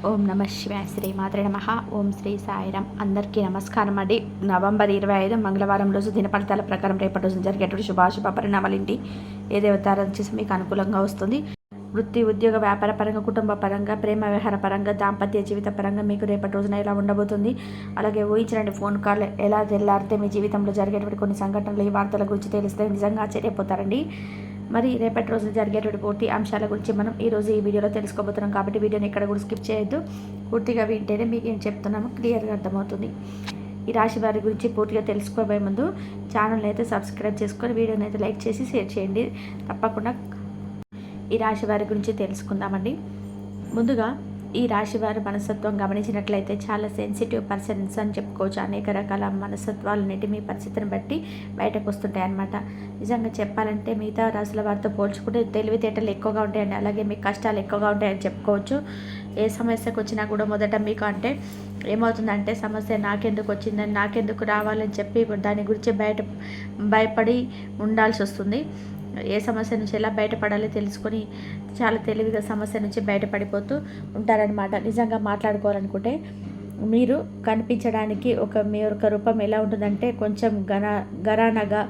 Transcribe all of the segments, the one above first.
ఓం నమ శివాయ శ్రీ మాత్రే నమ. ఓం శ్రీ సాయిరాం. అందరికీ నమస్కారం అండి. నవంబర్ 25 మంగళవారం రోజు దిన ఫలితాల ప్రకారం రేపటి రోజు జరిగేటువంటి శుభాశుభ పరిణామాలేంటి, ఏ దేవతారాధన చేసి మీకు అనుకూలంగా వస్తుంది, వృత్తి ఉద్యోగ వ్యాపార పరంగా, కుటుంబ పరంగా, ప్రేమ వ్యవహార పరంగా, దాంపత్య జీవిత పరంగా మీకు రేపటి రోజున ఎలా ఉండబోతుంది, అలాగే ఊహించండి ఫోన్ కాల్ ఎలా తెల్లారితే మీ జీవితంలో జరిగేటువంటి కొన్ని సంఘటనలు ఈ వార్తల గురించి తెలిస్తే నిజంగా ఆశ్చర్యపోతారండి. మరి రేపటి రోజు జరిగేటువంటి పూర్తి అంశాల గురించి మనం ఈరోజు ఈ వీడియోలో తెలుసుకోబోతున్నాం. కాబట్టి వీడియోని ఎక్కడ కూడా స్కిప్ చేయొద్దు. పూర్తిగా వింటేనే మీకు ఏం చెప్తున్నామో క్లియర్గా అర్థమవుతుంది. ఈ రాశి వారి గురించి పూర్తిగా తెలుసుకోబోయే ముందు ఛానల్ని అయితే సబ్స్క్రైబ్ చేసుకొని వీడియోని అయితే లైక్ చేసి షేర్ చేయండి. తప్పకుండా ఈ రాశి వారి గురించి తెలుసుకుందామండి. ముందుగా ఈ రాశి వారి మనస్తత్వం గమనించినట్లయితే చాలా సెన్సిటివ్ పర్సన్స్ అని చెప్పుకోవచ్చు. అనేక రకాల మనస్తత్వాలన్నిటి మీ పరిస్థితిని బట్టి బయటకు వస్తుంటాయి అన్నమాట. నిజంగా చెప్పాలంటే మిగతా రాశుల వారితో పోల్చుకుంటే తెలివితేటలు ఎక్కువగా ఉంటాయండి. అలాగే మీకు కష్టాలు ఎక్కువగా ఉంటాయని చెప్పుకోవచ్చు. ఏ సమస్యకు వచ్చినా కూడా మొదట మీకు అంటే ఏమవుతుందంటే సమస్య నాకెందుకు వచ్చిందని, నాకెందుకు రావాలని చెప్పి దాని గురించి భయపడి ఉండాల్సి వస్తుంది. ఏ సమస్య నుంచి ఎలా బయటపడాలో తెలుసుకొని చాలా తెలివిగా సమస్య నుంచి బయటపడిపోతూ ఉంటారనమాట. నిజంగా మాట్లాడుకోవాలనుకుంటే మీరు కనిపించడానికి మీ యొక్క రూపం ఎలా ఉంటుందంటే కొంచెం గరానగా,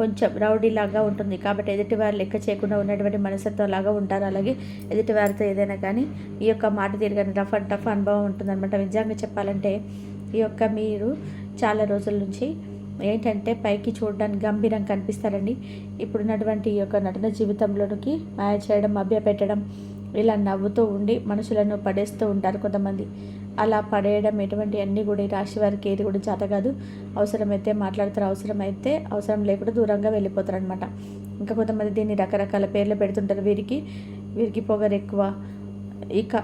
కొంచెం రౌడీలాగా ఉంటుంది. కాబట్టి ఎదుటివారు లెక్క చేయకుండా ఉన్నటువంటి మనస్తత్వం లాగా ఉంటారు. అలాగే ఎదుటివారితో ఏదైనా కానీ ఈ యొక్క మాట తిరగని రఫ్ అండ్ టఫ్ అనుభవం ఉంటుందన్నమాట. నిజంగా చెప్పాలంటే ఈ యొక్క మీరు చాలా రోజుల నుంచి ఏంటంటే పైకి చూడడానికి గంభీరం కనిపిస్తారండి. ఇప్పుడున్నటువంటి ఈ యొక్క నటన జీవితంలోనికి మాయ చేయడం, మభ్యపెట్టడం, ఇలా నవ్వుతూ ఉండి మనుషులను పడేస్తూ ఉంటారు కొంతమంది. అలా పడేయడం ఎటువంటి అన్నీ కూడా ఈ రాశి వారికి ఏది కూడా చేత కాదు. అవసరమైతే మాట్లాడతారు, అవసరం లేకుండా దూరంగా వెళ్ళిపోతారు అనమాట. ఇంకా కొంతమంది దీన్ని రకరకాల పేర్లు పెడుతుంటారు. వీరికి పొగరు ఎక్కువ, ఇక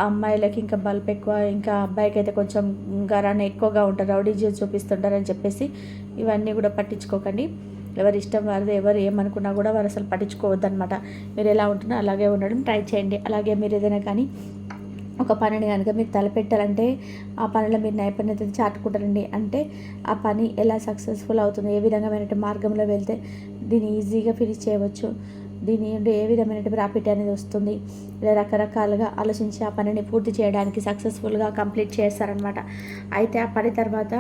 అమ్మాయిలకి ఇంకా బల్బ్ ఎక్కువ, ఇంకా అబ్బాయికి అయితే కొంచెం గరాన ఎక్కువగా ఉంటారు, రౌడీ చూపిస్తుంటారని చెప్పేసి ఇవన్నీ కూడా పట్టించుకోకండి. ఎవరి ఇష్టం వారిది. ఎవరు ఏమనుకున్నా కూడా వారు అసలు పట్టించుకోవద్దనమాట. మీరు ఎలా ఉంటున్నా అలాగే ఉండడం ట్రై చేయండి. అలాగే మీరు ఏదైనా కానీ ఒక పనిని కనుక మీరు తలపెట్టాలంటే ఆ పనిలో మీరు నైపుణ్యత చాటుకుంటారండి. అంటే ఆ పని ఎలా సక్సెస్ఫుల్ అవుతుంది, ఏ విధంగా మార్గంలో వెళ్తే దీన్ని ఈజీగా ఫినిష్ చేయవచ్చు, దీని నుండి ఏ విధమైన ప్రాఫిట్ అనేది వస్తుంది, ఇలా రకరకాలుగా ఆలోచించి ఆ పనిని పూర్తి చేయడానికి సక్సెస్ఫుల్గా కంప్లీట్ చేస్తారనమాట. అయితే ఆ పని తర్వాత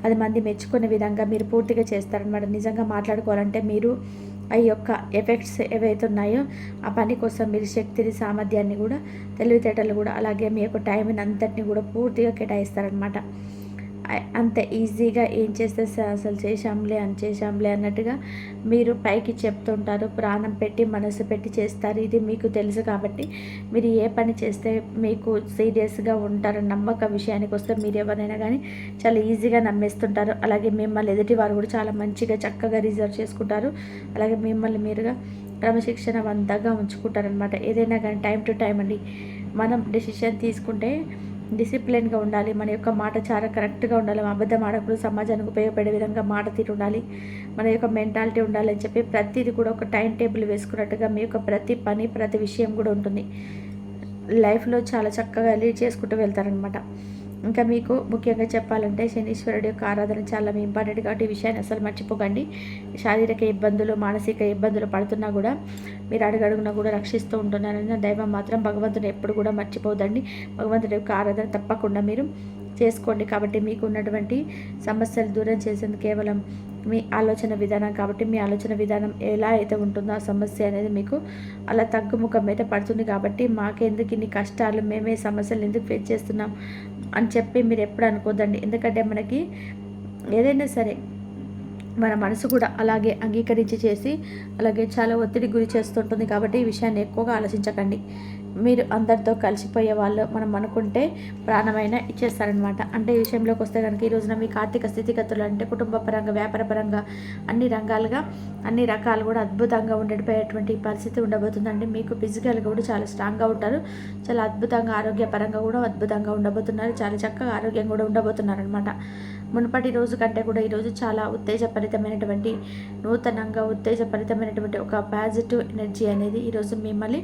10 మంది మెచ్చుకునే విధంగా మీరు పూర్తిగా చేస్తారనమాట. నిజంగా మాట్లాడుకోవాలంటే మీరు ఆ యొక్క ఎఫెక్ట్స్ ఏవైతే ఉన్నాయో ఆ పని కోసం మీరు శక్తిని, సామర్థ్యాన్ని కూడా, తెలివితేటలు కూడా, అలాగే మీ యొక్క టైంని అంతటిని కూడా పూర్తిగా కేటాయిస్తారనమాట. అంత ఈజీగా ఏం చేస్తే అసలు చేశాంలే అన్నట్టుగా మీరు పైకి చెప్తుంటారు. ప్రాణం పెట్టి, మనసు పెట్టి చేస్తారు. ఇది మీకు తెలుసు కాబట్టి మీరు ఏ పని చేస్తే మీకు సీరియస్గా ఉంటారు. నమ్మక విషయానికి వస్తే మీరు ఎవరైనా కానీ చాలా ఈజీగా నమ్మేస్తుంటారు. అలాగే మిమ్మల్ని ఎదుటి వారు కూడా చాలా మంచిగా చక్కగా రిజర్వ్ చేసుకుంటారు. అలాగే మిమ్మల్ని మీరుగా క్రమశిక్షణవంతంగా ఉంచుకుంటారనమాట. ఏదైనా కానీ టైం టు టైం అండి. మనం డెసిషన్ తీసుకుంటే డిసిప్లిన్గా ఉండాలి. మన యొక్క మాట చాలా కరెక్ట్గా ఉండాలి. అబద్ధం ఆడకూడదు. సమాజానికి ఉపయోగపడే విధంగా మాట తీరు ఉండాలి. మన యొక్క మెంటాలిటీ ఉండాలని చెప్పి ప్రతిదీ కూడా ఒక టైం టేబుల్ వేసుకున్నట్టుగా మీ యొక్క ప్రతి పని, ప్రతి విషయం కూడా ఉంటుంది. లైఫ్లో చాలా చక్కగా లీడ్ చేసుకుంటూ వెళ్తారనమాట. ఇంకా మీకు ముఖ్యంగా చెప్పాలంటే శనీశ్వరుడి యొక్క ఆరాధన చాలా ఇంపార్టెంట్ కాబట్టి ఈ విషయాన్ని అసలు మర్చిపోకండి. శారీరక ఇబ్బందులు, మానసిక ఇబ్బందులు పడుతున్నా కూడా మీరు అడుగడుగునా కూడా రక్షిస్తూ ఉంటున్నారని దైవం మాత్రం భగవంతుని ఎప్పుడు కూడా మర్చిపోదండి. భగవంతుడి యొక్క ఆరాధన తప్పకుండా మీరు చేసుకోండి. కాబట్టి మీకు ఉన్నటువంటి సమస్యలు దూరం చేసేందుకు కేవలం మీ ఆలోచన విధానం కాబట్టి మీ ఆలోచన విధానం ఎలా అయితే ఉంటుందో ఆ సమస్య అనేది మీకు అలా తగ్గుముఖం అయితే పడుతుంది. కాబట్టి మాకెందుకు ఇన్ని కష్టాలు, మేమే సమస్యలు ఎందుకు ఫేస్ చేస్తున్నాం అని చెప్పి మీరు ఎప్పుడు అనుకోదండి. ఎందుకంటే మనకి ఏదైనా సరే మన మనసు కూడా అలాగే అంగీకరించి చేసి అలాగే చాలా ఒత్తిడి గురి చేస్తుంటుంది. కాబట్టి ఈ విషయాన్ని ఎక్కువగా ఆలోచించకండి. మీరు అందరితో కలిసిపోయే వాళ్ళు మనం అనుకుంటే ప్రాణమైన ఇచ్చేస్తారనమాట. అంటే ఈ విషయంలోకి వస్తే కనుక ఈ రోజున మీకు ఆర్థిక స్థితిగతులు అంటే కుటుంబ పరంగా, వ్యాపార పరంగా అన్ని రంగాలుగా అన్ని రకాలు కూడా అద్భుతంగా ఉండడిపోయేటువంటి పరిస్థితి ఉండబోతుందండి. మీకు ఫిజికల్గా కూడా చాలా స్ట్రాంగ్గా ఉంటారు. చాలా అద్భుతంగా ఆరోగ్యపరంగా కూడా అద్భుతంగా ఉండబోతున్నారు. చాలా చక్కగా ఆరోగ్యం కూడా ఉండబోతున్నారు అనమాట. మునుపటి రోజు కంటే కూడా ఈరోజు చాలా ఉత్తేజభరితమైనటువంటి, నూతనంగా ఉత్తేజభరితమైనటువంటి ఒక పాజిటివ్ ఎనర్జీ అనేది ఈరోజు మిమ్మల్ని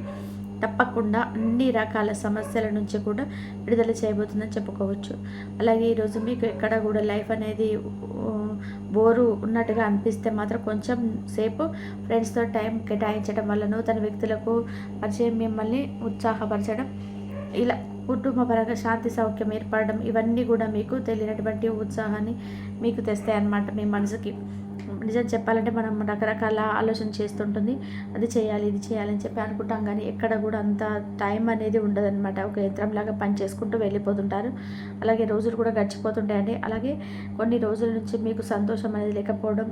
తప్పకుండా అన్ని రకాల సమస్యల నుంచి కూడా విడుదల చేయబోతుందని చెప్పుకోవచ్చు. అలాగే ఈరోజు మీకు ఎక్కడ కూడా లైఫ్ అనేది బోరు ఉన్నట్టుగా అనిపిస్తే మాత్రం కొంచెం సేపు ఫ్రెండ్స్తో టైం కేటాయించడం వల్ల, నూతన వ్యక్తులకు పరిచయం, మిమ్మల్ని ఉత్సాహపరచడం, ఇలా కుటుంబ పరంగా శాంతి సౌఖ్యం ఏర్పడడం, ఇవన్నీ కూడా మీకు తెలియనటువంటి ఉత్సాహాన్ని మీకు తెస్తాయి అన్నమాట మీ మనసుకి. నిజం చెప్పాలంటే మనం రకరకాల ఆలోచన చేస్తుంటుంది. అది చేయాలి, ఇది చేయాలి అని చెప్పి అనుకుంటాం, కానీ ఎక్కడ కూడా అంత టైం అనేది ఉండదన్నమాట. ఒక యంత్రంలాగా పని చేసుకుంటూ వెళ్ళిపోతుంటారు. అలాగే రోజులు కూడా గడిచిపోతుంటాయండి. అలాగే కొన్ని రోజుల నుంచి మీకు సంతోషం అనేది లేకపోవడం,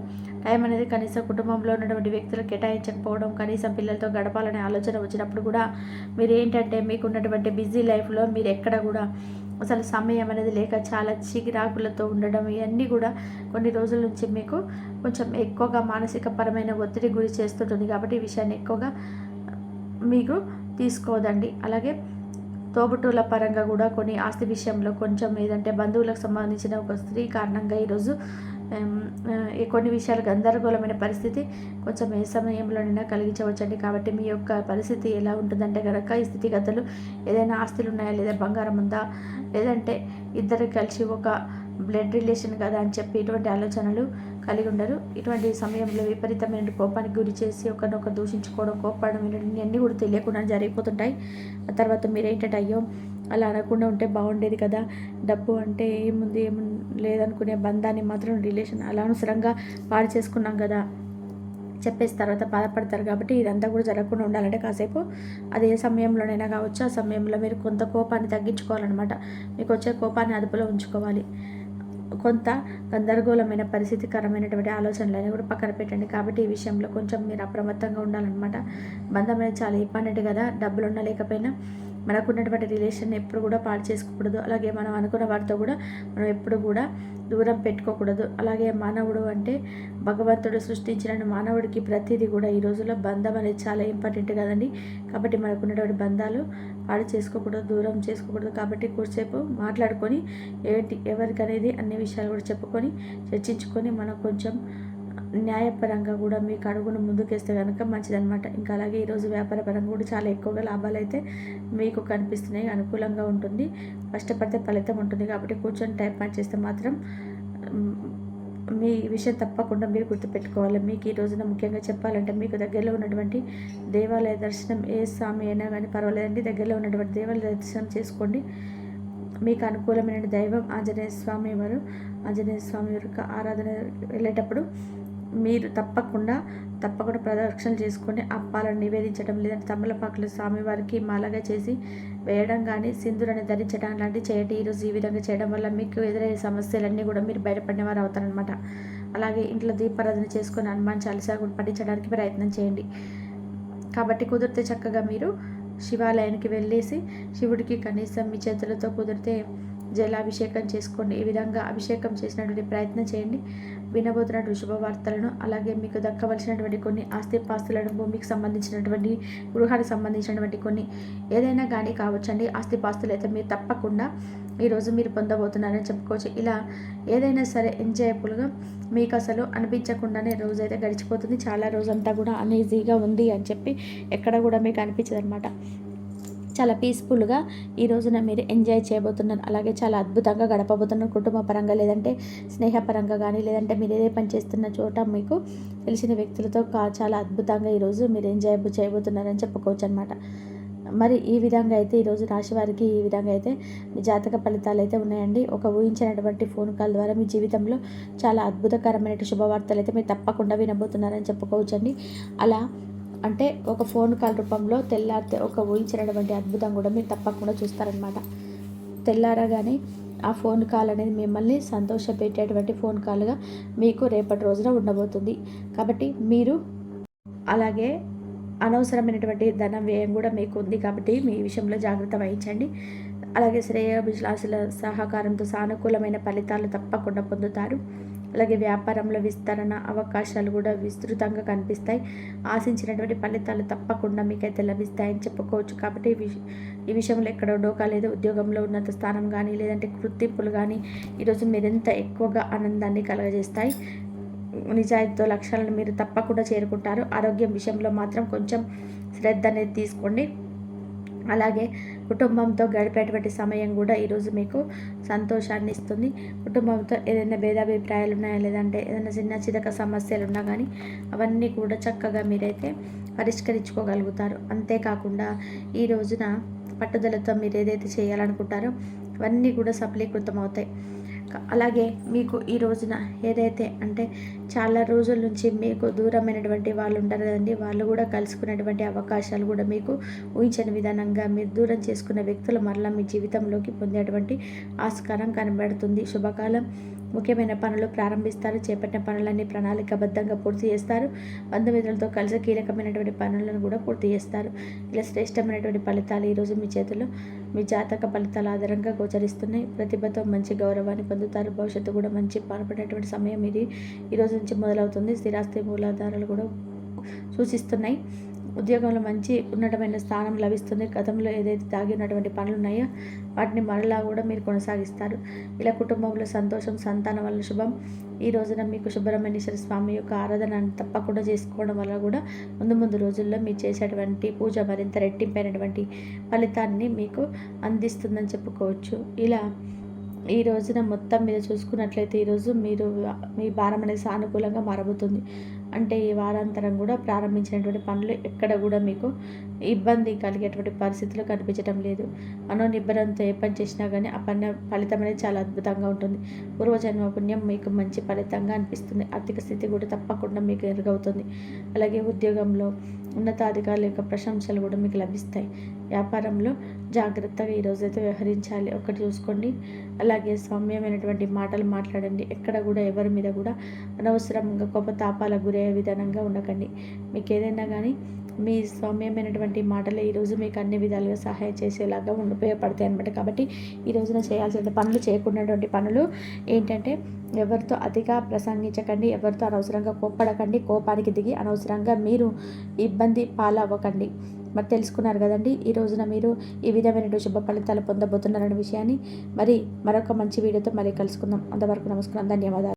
టైం అనేది కనీసం కుటుంబంలో ఉన్నటువంటి వ్యక్తులకు కేటాయించకపోవడం, కనీసం పిల్లలతో గడపాలనే ఆలోచన వచ్చినప్పుడు కూడా మీరు ఏంటంటే మీకు ఉన్నటువంటి బిజీ లైఫ్లో మీరు ఎక్కడ కూడా అసలు సమయం అనేది లేక చాలా చిరాకులతో ఉండడం, ఇవన్నీ కూడా కొన్ని రోజుల నుంచి మీకు కొంచెం ఎక్కువగా మానసిక పరమైన ఒత్తిడి గురి చేస్తుంటుంది. కాబట్టి ఈ విషయాన్ని ఎక్కువగా మీకు తీసుకోవద్దండి. అలాగే తోబుట్టువుల పరంగా కూడా కొన్ని ఆస్తి విషయంలో కొంచెం ఏదంటే బంధువులకు సంబంధించిన ఒక స్త్రీ కారణంగా ఈరోజు కొన్ని విషయాలు గందరగోళమైన పరిస్థితి కొంచెం ఏ సమయంలోనైనా కలిగించవచ్చండి. కాబట్టి మీ యొక్క పరిస్థితి ఎలా ఉంటుందంటే కనుక ఈ స్థితిగతులు ఏదైనా ఆస్తులు ఉన్నాయా, లేదా బంగారం ఉందా, లేదంటే ఇద్దరు కలిసి ఒక బ్లడ్ రిలేషన్ కదా అని చెప్పి ఇటువంటి ఆలోచనలు కలిగి ఉండరు. ఇటువంటి సమయంలో విపరీతమైన కోపానికి గురి చేసి ఒకరినొకరు దూషించుకోవడం, కోప్పడడం, ఇవన్నీ కూడా తెలియకుండా జరిగిపోతుంటాయి. ఆ తర్వాత మీరు ఏంటంటే అయ్యో అలా అనకుండా ఉంటే బాగుండేది కదా, డబ్బు అంటే ఏముంది లేదనుకునే బంధాన్ని మాత్రం రిలేషన్ అలా అనవసరంగా పాడు చేసుకున్నాం కదా చెప్పేసి తర్వాత బాధపడతారు. కాబట్టి ఇదంతా కూడా జరగకుండా ఉండాలంటే కాసేపు అది ఏ సమయంలోనైనా కావచ్చు, ఆ సమయంలో మీరు కొంత కోపాన్ని తగ్గించుకోవాలన్నమాట. మీకు వచ్చే కోపాన్ని అదుపులో ఉంచుకోవాలి. కొంత గందరగోళమైన పరిస్థితికరమైనటువంటి ఆలోచనలని కూడా పక్కన పెట్టండి. కాబట్టి ఈ విషయంలో కొంచెం మీరు అప్రమత్తంగా ఉండాలన్నమాట. బంధం అనేది చాలా ఇంపార్టెంట్ కదా, డబ్బులు ఉన్నా లేకపోయినా మనకున్నటువంటి రిలేషన్ ఎప్పుడు కూడా పాడు చేసుకోకూడదు. అలాగే మనం అనుకున్న వారితో కూడా మనం ఎప్పుడు కూడా దూరం పెట్టుకోకూడదు. అలాగే మానవుడు అంటే భగవంతుడు సృష్టించిన మానవుడికి ప్రతిదీ కూడా ఈ రోజుల్లో బంధం అనేది చాలా ఇంపార్టెంట్ కదండి. కాబట్టి మనకున్నటువంటి బంధాలు పాడు చేసుకోకూడదు, దూరం చేసుకోకూడదు. కాబట్టి కూర్చేపు మాట్లాడుకొని ఎవరికనేది అన్ని విషయాలు కూడా చెప్పుకొని చర్చించుకొని మనం కొంచెం న్యాయపరంగా కూడా మీకు అడుగును ముందుకేస్తే కనుక మంచిదన్నమాట. ఇంకా అలాగే ఈరోజు వ్యాపారపరంగా కూడా చాలా ఎక్కువగా లాభాలు అయితే మీకు కనిపిస్తున్నాయి, అనుకూలంగా ఉంటుంది, కష్టపడితే ఫలితం ఉంటుంది. కాబట్టి కూర్చొని టైం పాస్ చేస్తే మాత్రం మీ విషయం తప్పకుండా మీరు గుర్తుపెట్టుకోవాలి. మీకు ఈ రోజున ముఖ్యంగా చెప్పాలంటే మీకు దగ్గరలో ఉన్నటువంటి దేవాలయ దర్శనం, ఏ స్వామి అయినా కానీ పర్వాలేదండి, దగ్గరలో ఉన్నటువంటి దేవాలయ దర్శనం చేసుకోండి. మీకు అనుకూలమైన దైవం ఆంజనేయ స్వామి వారు. ఆంజనేయ స్వామి యొక్క ఆరాధన వెళ్ళేటప్పుడు మీరు తప్పకుండా ప్రదక్షిణలు చేసుకొని అప్పాలను నివేదించడం, లేదంటే తమలపాకులు స్వామివారికి మాలగా చేసి వేయడం కానీ, సింధూరాన్ని ధరించడం లాంటివి చేయండి. ఈరోజు ఈ విధంగా చేయడం వల్ల మీకు ఎదురయ్యే సమస్యలన్నీ కూడా మీరు బయటపడిన వారు అవుతారనమాట. అలాగే ఇంట్లో దీపారాధన చేసుకొని హనుమాన్ చాలీసా కూడా పఠించడానికి ప్రయత్నం చేయండి. కాబట్టి కుదిరితే చక్కగా మీరు శివాలయానికి వెళ్ళేసి శివుడికి కనీసం మీ చేతులతో కుదిరితే జలాభిషేకం చేసుకోండి. ఈ విధంగా అభిషేకం చేసినటువంటి ప్రయత్నం చేయండి. వినబోతున్నటువంటి శుభవార్తలను, అలాగే మీకు దక్కవలసినటువంటి కొన్ని ఆస్తిపాస్తులను, భూమికి సంబంధించినటువంటి, గృహానికి సంబంధించినటువంటి కొన్ని ఏదైనా కానీ కావచ్చండి. ఆస్తిపాస్తులు అయితే మీరు తప్పకుండా ఈరోజు మీరు పొందబోతున్నారని చెప్పుకోవచ్చు. ఇలా ఏదైనా సరే ఎంజాయబుల్గా మీకు అసలు అనిపించకుండానే రోజైతే గడిచిపోతుంది. చాలా రోజంతా కూడా అన్ఈజీగా ఉంది అని చెప్పి ఎక్కడ కూడా మీకు అనిపించదు అనమాట. చాలా పీస్ఫుల్గా ఈ రోజున మీరు ఎంజాయ్ చేయబోతున్నారు. అలాగే చాలా అద్భుతంగా గడపబోతున్నారు. కుటుంబ పరంగా, లేదంటే స్నేహపరంగా కానీ, లేదంటే మీరు ఏదే పని చేస్తున్న చోట మీకు తెలిసిన వ్యక్తులతో చాలా అద్భుతంగా ఈరోజు మీరు ఎంజాయ్ చేయబోతున్నారని చెప్పుకోవచ్చు అనమాట. మరి ఈ విధంగా అయితే ఈరోజు రాశి వారికి ఈ విధంగా అయితే మీ జాతక ఫలితాలు అయితే ఉన్నాయండి. ఒక ఊహించినటువంటి ఫోన్ కాల్ ద్వారా మీ జీవితంలో చాలా అద్భుతకరమైన శుభవార్తలు అయితే మీరు తప్పకుండా వినబోతున్నారని చెప్పుకోవచ్చండి. అలా అంటే ఒక ఫోన్ కాల్ రూపంలో తెల్లారితే ఒక ఊహించినటువంటి అద్భుతం కూడా మీరు తప్పకుండా చూస్తారనమాట. తెల్లారగానే ఆ ఫోన్ కాల్ అనేది మిమ్మల్ని సంతోషపెట్టేటువంటి ఫోన్ కాల్గా మీకు రేపటి రోజున ఉండబోతుంది. కాబట్టి మీరు అలాగే అనవసరమైనటువంటి ధన వ్యయం కూడా మీకు ఉంది. కాబట్టి మీ విషయంలో జాగ్రత్త వహించండి. అలాగే శ్రేయోభిలాషుల సహకారంతో సానుకూలమైన ఫలితాలు తప్పకుండా పొందుతారు. అలాగే వ్యాపారంలో విస్తరణ అవకాశాలు కూడా విస్తృతంగా కనిపిస్తాయి. ఆశించినటువంటి ఫలితాలు తప్పకుండా మీకైతే లభిస్తాయని చెప్పుకోవచ్చు. కాబట్టి ఈ విషయంలో ఎక్కడ డోకా లేదు. ఉద్యోగంలో ఉన్నత స్థానం కానీ, లేదంటే గుర్తింపులు కానీ ఈరోజు మీరెంత ఎక్కువగా ఆనందాన్ని కలగజేస్తాయి. నిజాయితీతో లక్ష్యాలను మీరు తప్పకుండా చేరుకుంటారు. ఆరోగ్యం విషయంలో మాత్రం కొంచెం శ్రద్ధ అనేది తీసుకోండి. అలాగే కుటుంబంతో గడిపేటువంటి సమయం కూడా ఈరోజు మీకు సంతోషాన్ని ఇస్తుంది. కుటుంబంతో ఏదైనా భేదాభిప్రాయాలు ఉన్నాయా, లేదంటే ఏదైనా చిన్న చితక సమస్యలు ఉన్నా కానీ అవన్నీ కూడా చక్కగా మీరైతే పరిష్కరించుకోగలుగుతారు. అంతేకాకుండా ఈ రోజున పట్టుదలతో మీరు ఏదైతే చేయాలనుకుంటారో అవన్నీ కూడా సఫలీకృతం అవుతాయి. అలాగే మీకు ఈ రోజున ఏదైతే అంటే చాలా రోజుల నుంచి మీకు దూరమైనటువంటి వాళ్ళు ఉంటారు కదండి, వాళ్ళు కూడా కలుసుకునేటువంటి అవకాశాలు కూడా మీకు ఊహించని విధానంగా మీరు దూరం చేసుకున్న వ్యక్తులు మరలా మీ జీవితంలోకి పొందేటువంటి ఆస్కారం కనబడుతుంది. శుభకాలం. ముఖ్యమైన పనులు ప్రారంభిస్తారు. చేపట్టిన పనులన్నీ ప్రణాళికాబద్ధంగా పూర్తి చేస్తారు. బంధుమిత్రులతో కలిసి కీలకమైనటువంటి పనులను కూడా పూర్తి చేస్తారు. ఇలా శ్రేష్టమైనటువంటి ఫలితాలు ఈరోజు మీ చేతిలో మీ జాతక ఫలితాల ఆధారంగా గోచరిస్తున్నాయి. ప్రతిభతో మంచి గౌరవాన్ని పొందుతారు. భవిష్యత్తు కూడా మంచి పాల్పడేటువంటి సమయం ఇది ఈరోజు నుంచి మొదలవుతుంది. స్థిరాస్తి మూలాధారాలు కూడా సూచిస్తున్నాయి. ఉద్యోగంలో మంచి ఉన్నతమైన స్థానం లభిస్తుంది. గతంలో ఏదైతే దాగి ఉన్నటువంటి పనులు ఉన్నాయో వాటిని మరలా కూడా మీరు కొనసాగిస్తారు. ఇలా కుటుంబంలో సంతోషం, సంతానం వల్ల శుభం. ఈ రోజున మీకు సుబ్రహ్మణ్యేశ్వర స్వామి యొక్క ఆరాధన తప్పకుండా చేసుకోవడం వల్ల కూడా ముందు రోజుల్లో మీరు చేసేటువంటి పూజ మరింత రెట్టింపైనటువంటి ఫలితాన్ని మీకు అందిస్తుందని చెప్పుకోవచ్చు. ఇలా ఈ రోజున మొత్తం మీద చూసుకున్నట్లయితే ఈరోజు మీరు మీ భారం అనేది సానుకూలంగా మారబోతుంది. అంటే ఈ వారాంతరం కూడా ప్రారంభించినటువంటి పనులు ఎక్కడ కూడా మీకు ఇబ్బంది కలిగేటువంటి పరిస్థితులు కనిపించడం లేదు. మనోనిబ్బరంతో ఏ పని చేసినా కానీ ఆ పని ఫలితం అనేది చాలా అద్భుతంగా ఉంటుంది. పూర్వజన్మ పుణ్యం మీకు మంచి ఫలితంగా అనిపిస్తుంది. ఆర్థిక స్థితి కూడా తప్పకుండా మీకు ఎరుగవుతుంది. అలాగే ఉద్యోగంలో ఉన్నతాధికారుల యొక్క ప్రశంసలు కూడా మీకు లభిస్తాయి. వ్యాపారంలో జాగ్రత్తగా ఈరోజైతే వ్యవహరించాలి. ఒకటి చూసుకోండి. అలాగే సౌమ్యమైనటువంటి మాటలు మాట్లాడండి. ఎక్కడ కూడా ఎవరి మీద కూడా అనవసరంగా కోపతాపాలకు గురయ్యే విధానంగా ఉండకండి. మీకు ఏదైనా కానీ మీ సౌమ్యమైనటువంటి మాటలే ఈరోజు మీకు అన్ని విధాలుగా సహాయం చేసేలాగా ఉపయోగపడతాయి అన్నమాట. కాబట్టి ఈ రోజున చేయాల్సిన పనులు, చేయకున్నటువంటి పనులు ఏంటంటే ఎవరితో అతిగా ప్రసంగించకండి, ఎవరితో అనవసరంగా కోప్పడకండి, కోపానికి దిగి అనవసరంగా మీరు ఇబ్బంది పాలవ్వకండి. మరి తెలుసుకున్నారు కదండి, ఈ రోజున మీరు ఈ విధమైనటువంటి శుభ ఫలితాలు పొందబోతున్నారనే విషయాన్ని. మరి మరొక మంచి వీడియోతో మళ్ళీ కలుసుకుందాం. అంతవరకు నమస్కారం, ధన్యవాదాలు.